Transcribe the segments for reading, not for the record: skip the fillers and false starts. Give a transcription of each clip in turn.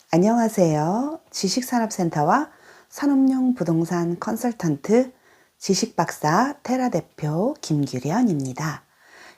안녕하세요. 지식산업센터와 산업용 부동산 컨설턴트 지식박사 테라 대표 김규련입니다.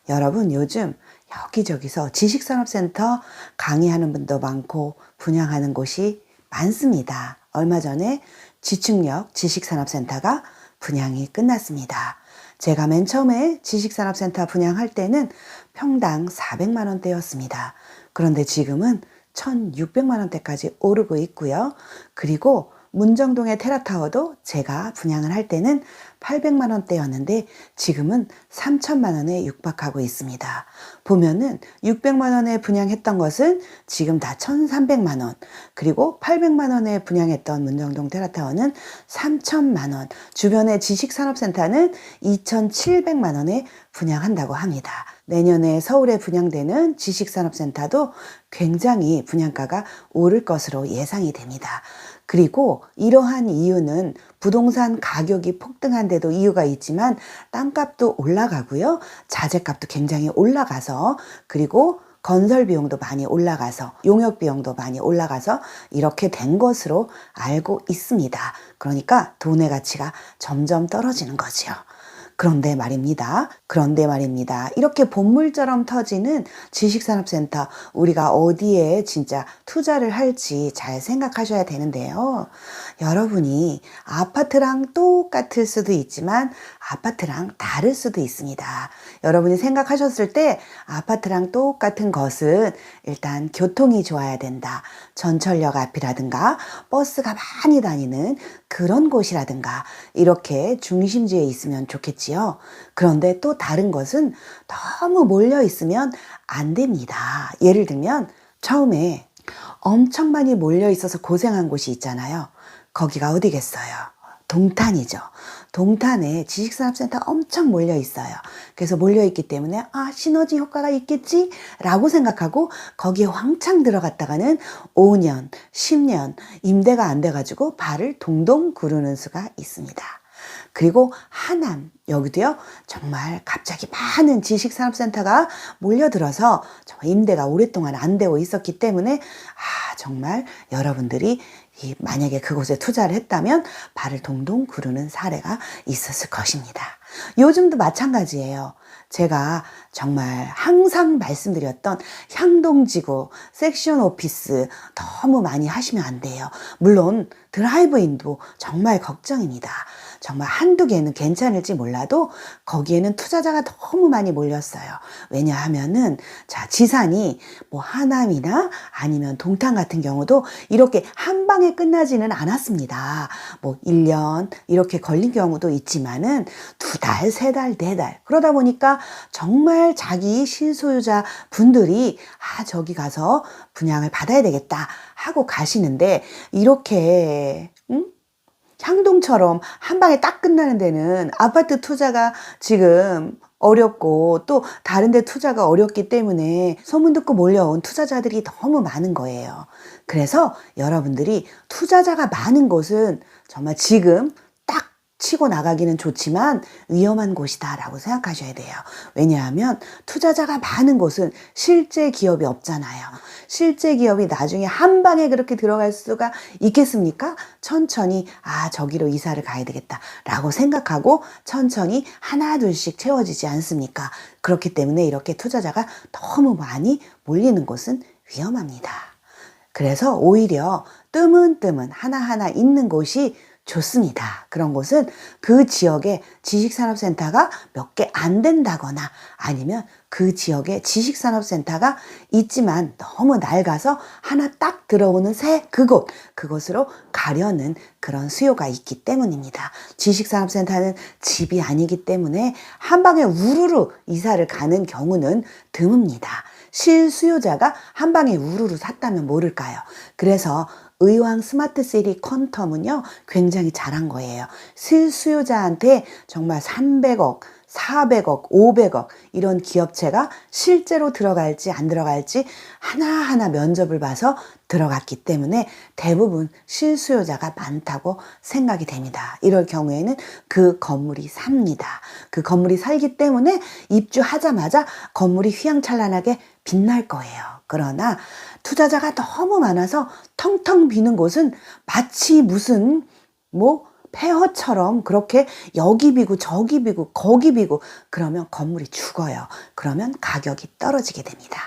여러분, 요즘 여기저기서 지식산업센터 강의하는 분도 많고 분양하는 곳이 많습니다. 얼마 전에 지축역 지식산업센터가 분양이 끝났습니다. 제가 맨 처음에 지식산업센터 분양할 때는 평당 400만 원대였습니다. 그런데 지금은 1,600만 원대까지 오르고 있고요. 그리고 문정동의 테라타워도 제가 분양을 할 때는 800만 원대였는데 지금은 3천만 원에 육박하고 있습니다. 보면은 600만 원에 분양했던 것은 지금 다 1,300만 원, 그리고 800만 원에 분양했던 문정동 테라타워는 3천만 원, 주변의 지식산업센터는 2,700만 원에 분양한다고 합니다. 내년에 서울에 분양되는 지식산업센터도 굉장히 분양가가 오를 것으로 예상이 됩니다. 그리고 이러한 이유는 부동산 가격이 폭등한 데도 이유가 있지만 땅값도 올라가고요. 자재값도 굉장히 올라가서, 그리고 건설 비용도 많이 올라가서, 용역 비용도 많이 올라가서 이렇게 된 것으로 알고 있습니다. 그러니까 돈의 가치가 점점 떨어지는 거지요. 그런데 말입니다. 이렇게 본물처럼 터지는 지식산업센터, 우리가 어디에 진짜 투자를 할지 잘 생각하셔야 되는데요. 여러분이 아파트랑 똑같을 수도 있지만 아파트랑 다를 수도 있습니다. 여러분이 생각하셨을 때 아파트랑 똑같은 것은 일단 교통이 좋아야 된다. 전철역 앞이라든가 버스가 많이 다니는 그런 곳이라든가 이렇게 중심지에 있으면 좋겠지요. 그런데 또 다른 것은 너무 몰려 있으면 안 됩니다. 예를 들면 처음에 엄청 많이 몰려 있어서 고생한 곳이 있잖아요. 거기가 어디겠어요? 동탄이죠. 동탄에 지식산업센터 엄청 몰려 있어요. 그래서 몰려 있기 때문에 시너지 효과가 있겠지? 라고 생각하고 거기에 왕창 들어갔다가는 5년, 10년 임대가 안 돼가지고 발을 동동 구르는 수가 있습니다. 그리고 하남, 여기도요, 정말 갑자기 많은 지식산업센터가 몰려들어서 정말 임대가 오랫동안 안 되고 있었기 때문에 정말 여러분들이 만약에 그곳에 투자를 했다면 발을 동동 구르는 사례가 있었을 것입니다. 요즘도 마찬가지예요. 제가 정말 항상 말씀드렸던 향동지구, 섹션 오피스 너무 많이 하시면 안 돼요. 물론 드라이브인도 정말 걱정입니다. 정말 한두 개는 괜찮을지 몰라도 거기에는 투자자가 너무 많이 몰렸어요. 왜냐하면은 지산이 뭐 하남이나 아니면 동탄 같은 경우도 이렇게 한 방에 끝나지는 않았습니다. 뭐 1년 이렇게 걸린 경우도 있지만은 2달, 3달, 4달 그러다 보니까 정말 자기 실소유자 분들이 저기 가서 분양을 받아야 되겠다 하고 가시는데 이렇게 향동처럼 한 방에 딱 끝나는 데는 아파트 투자가 지금 어렵고 또 다른 데 투자가 어렵기 때문에 소문 듣고 몰려온 투자자들이 너무 많은 거예요. 그래서 여러분들이 투자자가 많은 곳은 정말 지금 딱 치고 나가기는 좋지만 위험한 곳이다 라고 생각하셔야 돼요. 왜냐하면 투자자가 많은 곳은 실제 기업이 없잖아요. 실제 기업이 나중에 한 방에 그렇게 들어갈 수가 있겠습니까? 천천히 저기로 이사를 가야 되겠다 라고 생각하고 천천히 하나 둘씩 채워지지 않습니까? 그렇기 때문에 이렇게 투자자가 너무 많이 몰리는 곳은 위험합니다. 그래서 오히려 뜨문뜨문 하나하나 있는 곳이 좋습니다. 그런 곳은 그 지역에 지식산업센터가 몇 개 안 된다거나 아니면 그 지역에 지식산업센터가 있지만 너무 낡아서 하나 딱 들어오는 새 그곳으로 가려는 그런 수요가 있기 때문입니다. 지식산업센터는 집이 아니기 때문에 한 방에 우르르 이사를 가는 경우는 드뭅니다. 실수요자가 한 방에 우르르 샀다면 모를까요? 그래서 의왕 스마트시티 퀀텀은요 굉장히 잘한 거예요. 실수요자한테 정말 300억, 400억, 500억 이런 기업체가 실제로 들어갈지 안 들어갈지 하나하나 면접을 봐서 들어갔기 때문에 대부분 실수요자가 많다고 생각이 됩니다. 이럴 경우에는 그 건물이 삽니다. 그 건물이 살기 때문에 입주하자마자 건물이 휘황찬란하게 빛날 거예요. 그러나 투자자가 너무 많아서 텅텅 비는 곳은 마치 무슨 뭐 폐허처럼 그렇게 여기 비고 저기 비고 거기 비고 그러면 건물이 죽어요. 그러면 가격이 떨어지게 됩니다.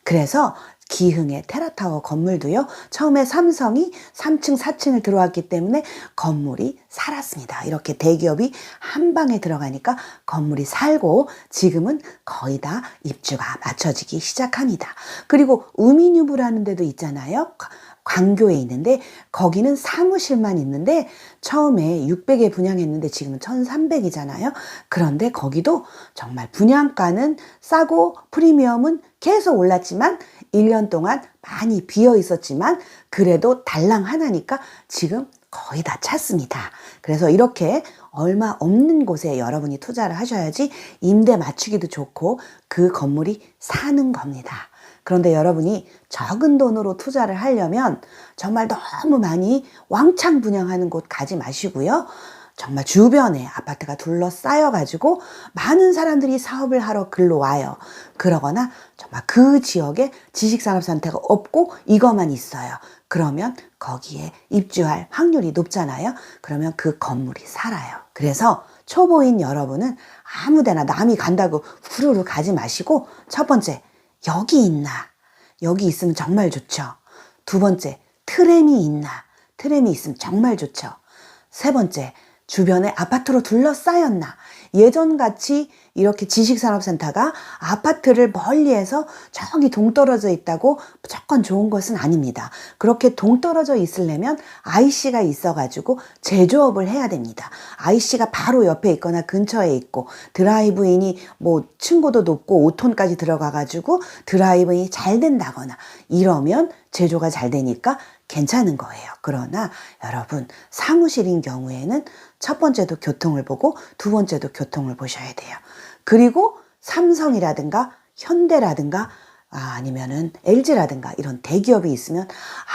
그래서 기흥의 테라타워 건물도요. 처음에 삼성이 3층, 4층을 들어왔기 때문에 건물이 살았습니다. 이렇게 대기업이 한 방에 들어가니까 건물이 살고 지금은 거의 다 입주가 맞춰지기 시작합니다. 그리고 우미뉴브라는 데도 있잖아요. 광교에 있는데 거기는 사무실만 있는데 처음에 600에 분양했는데 지금은 1300이잖아요. 그런데 거기도 정말 분양가는 싸고 프리미엄은 계속 올랐지만 1년 동안 많이 비어 있었지만 그래도 달랑 하나니까 지금 거의 다 찼습니다. 그래서 이렇게 얼마 없는 곳에 여러분이 투자를 하셔야지 임대 맞추기도 좋고 그 건물이 사는 겁니다. 그런데 여러분이 적은 돈으로 투자를 하려면 정말 너무 많이 왕창 분양하는 곳 가지 마시고요. 정말 주변에 아파트가 둘러싸여 가지고 많은 사람들이 사업을 하러 글로 와요. 그러거나 정말 그 지역에 지식산업센터가 없고 이것만 있어요. 그러면 거기에 입주할 확률이 높잖아요. 그러면 그 건물이 살아요. 그래서 초보인 여러분은 아무데나 남이 간다고 후루룩 가지 마시고 첫 번째, 여기 있나? 여기 있으면 정말 좋죠. 두 번째, 트램이 있나? 트램이 있으면 정말 좋죠. 세 번째, 주변에 아파트로 둘러싸였나? 예전같이 이렇게 지식산업센터가 아파트를 멀리해서 저기 동떨어져 있다고 무조건 좋은 것은 아닙니다. 그렇게 동떨어져 있으려면 IC가 있어가지고 제조업을 해야 됩니다. IC가 바로 옆에 있거나 근처에 있고 드라이브인이 뭐 층고도 높고 5톤까지 들어가가지고 드라이브인이 잘 된다거나 이러면 제조가 잘 되니까 괜찮은 거예요. 그러나 여러분 사무실인 경우에는 첫 번째도 교통을 보고 두 번째도 교통을 보셔야 돼요. 그리고 삼성이라든가 현대라든가 아니면은 LG라든가 이런 대기업이 있으면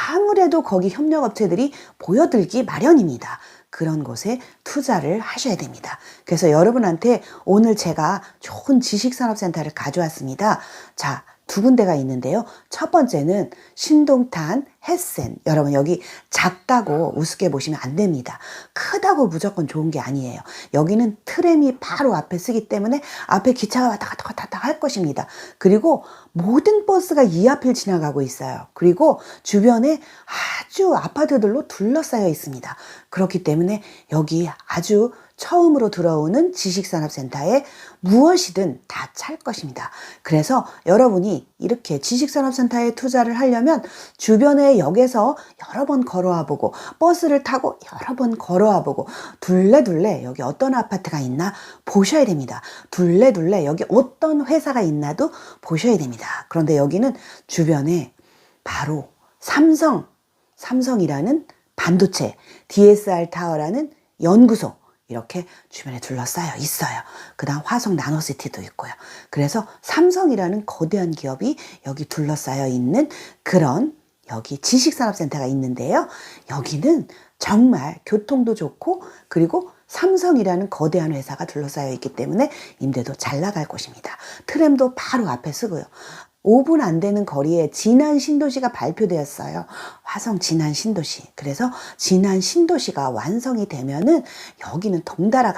아무래도 거기 협력업체들이 보여들기 마련입니다. 그런 곳에 투자를 하셔야 됩니다. 그래서 여러분한테 오늘 제가 좋은 지식산업센터를 가져왔습니다. 자, 두 군데가 있는데요. 첫 번째는 신동탄 햇센. 여러분 여기 작다고 우습게 보시면 안 됩니다. 크다고 무조건 좋은 게 아니에요. 여기는 트램이 바로 앞에 쓰기 때문에 앞에 기차가 왔다 갔다 할 것입니다. 그리고 모든 버스가 이 앞을 지나가고 있어요. 그리고 주변에 아주 아파트들로 둘러싸여 있습니다. 그렇기 때문에 여기 아주 처음으로 들어오는 지식산업센터에 무엇이든 다 찰 것입니다. 그래서 여러분이 이렇게 지식산업센터에 투자를 하려면 주변의 역에서 여러 번 걸어와 보고 버스를 타고 여러 번 걸어와 보고 둘레둘레 여기 어떤 아파트가 있나 보셔야 됩니다. 둘레둘레 여기 어떤 회사가 있나도 보셔야 됩니다. 그런데 여기는 주변에 바로 삼성이라는 반도체, DSR 타워라는 연구소 이렇게 주변에 둘러싸여 있어요. 그 다음 화성 나노시티도 있고요. 그래서 삼성이라는 거대한 기업이 여기 둘러싸여 있는 그런 여기 지식산업센터가 있는데요. 여기는 정말 교통도 좋고 그리고 삼성이라는 거대한 회사가 둘러싸여 있기 때문에 임대도 잘 나갈 곳입니다. 트램도 바로 앞에 쓰고요. 5분 안 되는 거리에 진안 신도시가 발표되었어요. 화성 진안 신도시. 그래서 진안 신도시가 완성이 되면은 여기는 덩달아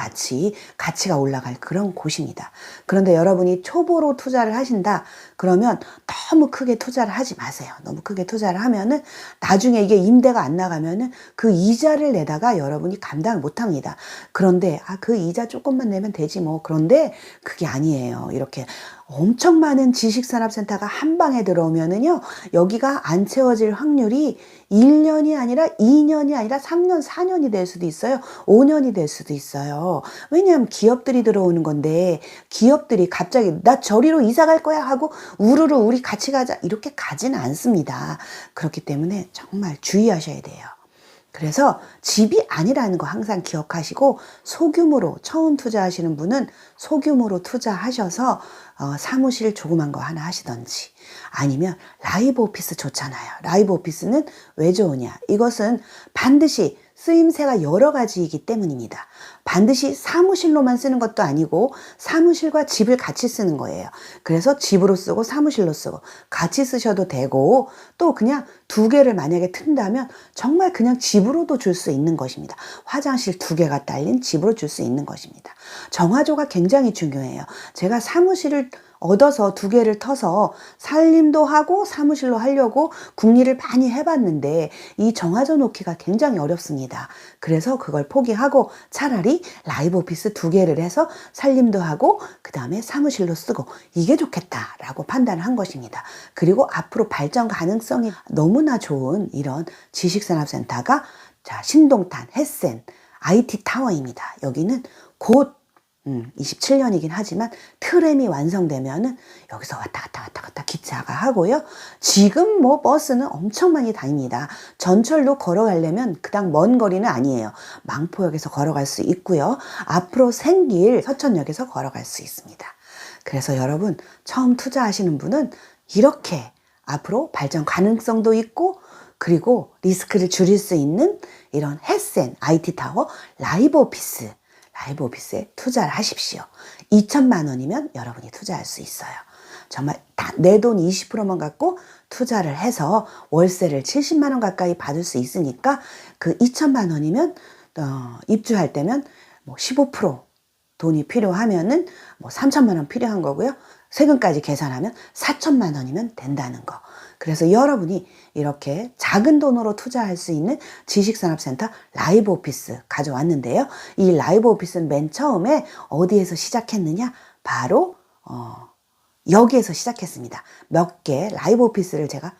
가치가 올라갈 그런 곳입니다. 그런데 여러분이 초보로 투자를 하신다. 그러면 너무 크게 투자를 하지 마세요. 너무 크게 투자를 하면은 나중에 이게 임대가 안 나가면은 그 이자를 내다가 여러분이 감당을 못 합니다. 그런데 그 이자 조금만 내면 되지 뭐. 그런데 그게 아니에요. 이렇게 엄청 많은 지식산업센터가 한 방에 들어오면은요, 여기가 안 채워질 확률이 1년이 아니라 2년이 아니라 3년, 4년이 될 수도 있어요. 5년이 될 수도 있어요. 왜냐하면 기업들이 들어오는 건데, 기업들이 갑자기 나 저리로 이사 갈 거야 하고 우르르 우리 같이 가자 이렇게 가지는 않습니다. 그렇기 때문에 정말 주의하셔야 돼요. 그래서 집이 아니라는 거 항상 기억하시고 소규모로 처음 투자하시는 분은 소규모로 투자하셔서 사무실 조그만 거 하나 하시던지 아니면 라이브 오피스 좋잖아요. 라이브 오피스는 왜 좋으냐? 이것은 반드시 쓰임새가 여러 가지이기 때문입니다. 반드시 사무실로만 쓰는 것도 아니고 사무실과 집을 같이 쓰는 거예요. 그래서 집으로 쓰고 사무실로 쓰고 같이 쓰셔도 되고, 또 그냥 두 개를 만약에 튼다면 정말 그냥 집으로도 줄 수 있는 것입니다. 화장실 두 개가 딸린 집으로 줄 수 있는 것입니다. 정화조가 굉장히 중요해요. 제가 사무실을 얻어서 두 개를 터서 살림도 하고 사무실로 하려고 궁리를 많이 해봤는데 이 정화조 놓기가 굉장히 어렵습니다. 그래서 그걸 포기하고 차라리 라이브 오피스 두 개를 해서 살림도 하고 그 다음에 사무실로 쓰고 이게 좋겠다라고 판단을 한 것입니다. 그리고 앞으로 발전 가능성이 너무나 좋은 이런 지식산업센터가 자, 신동탄 햇센 IT 타워입니다. 여기는 곧 27년이긴 하지만 트램이 완성되면은 여기서 왔다 갔다 기차가 하고요. 지금 뭐 버스는 엄청 많이 다닙니다. 전철로 걸어가려면 그닥 먼 거리는 아니에요. 망포역에서 걸어갈 수 있고요. 앞으로 생길 서천역에서 걸어갈 수 있습니다. 그래서 여러분 처음 투자하시는 분은 이렇게 앞으로 발전 가능성도 있고 그리고 리스크를 줄일 수 있는 이런 햇센 IT 타워 라이브 오피스에 투자를 하십시오. 2천만 원이면 여러분이 투자할 수 있어요. 정말 내 돈 20%만 갖고 투자를 해서 월세를 70만 원 가까이 받을 수 있으니까 그 2천만 원이면 입주할 때면 뭐 15% 돈이 필요하면은 뭐 3천만 원 필요한 거고요. 세금까지 계산하면 4천만 원이면 된다는 거. 그래서 여러분이 이렇게 작은 돈으로 투자할 수 있는 지식산업센터 라이브 오피스 가져왔는데요. 이 라이브 오피스는 맨 처음에 어디에서 시작했느냐? 바로 여기에서 시작했습니다. 몇 개 라이브 오피스를 제가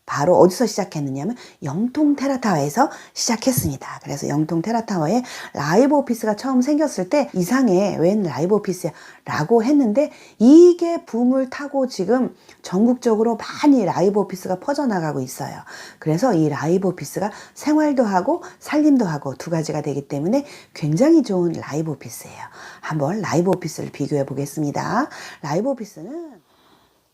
바로 어디서 시작했느냐면 영통 테라타워에서 시작했습니다. 그래서 영통 테라타워에 라이브 오피스가 처음 생겼을 때 이상해 웬 라이브 오피스야 라고 했는데 이게 붐을 타고 지금 전국적으로 많이 라이브 오피스가 퍼져나가고 있어요. 그래서 이 라이브 오피스가 생활도 하고 살림도 하고 두 가지가 되기 때문에 굉장히 좋은 라이브 오피스예요. 한번 라이브 오피스를 비교해 보겠습니다. 라이브 오피스는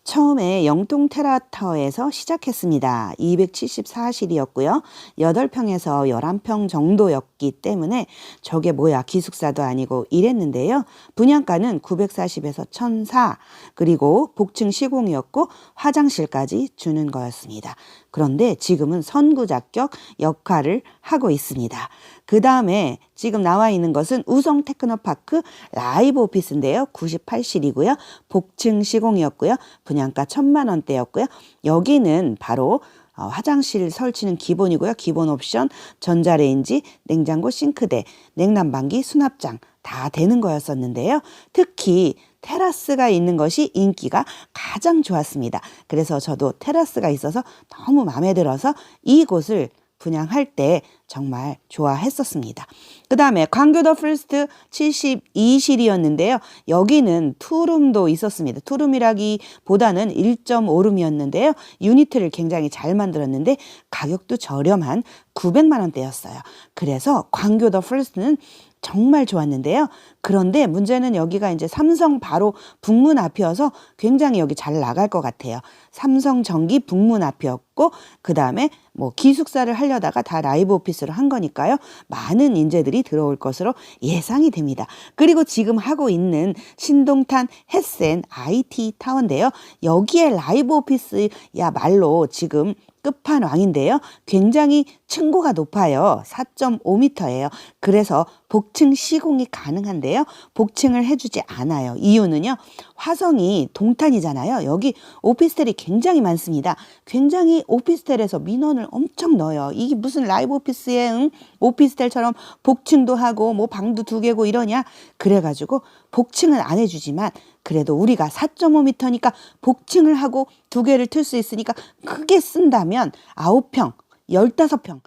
처음에 영통 테라타워에서 시작했습니다. 274실이었고요. 8평에서 11평 정도였기 때문에 저게 뭐야 기숙사도 아니고 이랬는데요. 분양가는 940에서 1,004 그리고 복층 시공이었고 화장실까지 주는 거였습니다. 그런데 지금은 선구자격 역할을 하고 있습니다. 그 다음에 지금 나와 있는 것은 우성 테크노파크 라이브 오피스인데요. 98실이고요. 복층 시공이었고요. 분양가 1,000만 원대였고요. 여기는 바로 화장실 설치는 기본이고요. 기본 옵션, 전자레인지, 냉장고, 싱크대, 냉난방기, 수납장 다 되는 거였었는데요. 특히 테라스가 있는 것이 인기가 가장 좋았습니다. 그래서 저도 테라스가 있어서 너무 마음에 들어서 이곳을 분양할 때 정말 좋아했었습니다. 그 다음에 광교 더 퍼스트 72실이었는데요. 여기는 투룸도 있었습니다. 투룸이라기보다는 1.5룸이었는데요. 유니트를 굉장히 잘 만들었는데 가격도 저렴한 900만 원대였어요. 그래서 광교 더 퍼스트는 정말 좋았는데요. 그런데 문제는 여기가 이제 삼성 바로 북문 앞이어서 굉장히 여기 잘 나갈 것 같아요. 삼성전기 북문 앞이었고 그 다음에 뭐 기숙사를 하려다가 다 라이브 오피스로 한 거니까요. 많은 인재들이 들어올 것으로 예상이 됩니다. 그리고 지금 하고 있는 신동탄 햇센 IT 타워인데요. 여기에 라이브 오피스야말로 지금 끝판왕인데요. 굉장히 층고가 높아요. 4.5m예요. 그래서 복층 시공이 가능한데요. 복층을 해주지 않아요. 이유는요. 화성이 동탄이잖아요. 여기 오피스텔이 굉장히 많습니다. 굉장히 오피스텔에서 민원을 엄청 넣어요. 이게 무슨 라이브 오피스에 오피스텔처럼 복층도 하고 뭐 방도 2개고 이러냐. 그래가지고 복층은 안 해주지만 그래도 우리가 4.5m니까 복층을 하고 2개를 틀 수 있으니까 크게 쓴다면 9평, 15평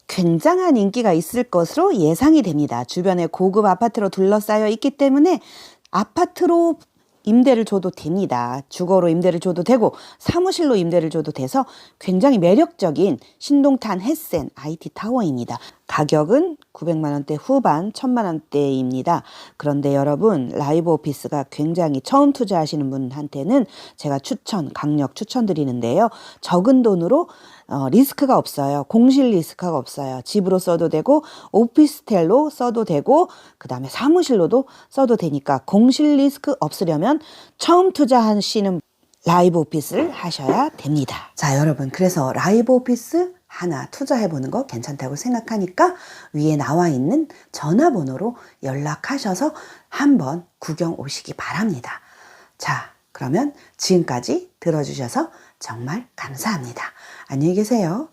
굉장한 인기가 있을 것으로 예상이 됩니다. 주변에 고급 아파트로 둘러싸여 있기 때문에 아파트로 임대를 줘도 됩니다. 주거로 임대를 줘도 되고 사무실로 임대를 줘도 돼서 굉장히 매력적인 신동탄 햇센 IT 타워입니다. 가격은 900만 원대 후반 1000만 원대입니다. 그런데 여러분 라이브 오피스가 굉장히 처음 투자하시는 분한테는 제가 강력 추천드리는데요. 적은 돈으로 리스크가 없어요. 공실 리스크가 없어요. 집으로 써도 되고 오피스텔로 써도 되고 그 다음에 사무실로도 써도 되니까 공실 리스크 없으려면 처음 투자하시는 라이브 오피스를 하셔야 됩니다. 자, 여러분, 그래서 라이브 오피스 하나 투자해보는 거 괜찮다고 생각하니까 위에 나와 있는 전화번호로 연락하셔서 한번 구경 오시기 바랍니다. 자, 그러면 지금까지 들어주셔서 정말 감사합니다. 안녕히 계세요.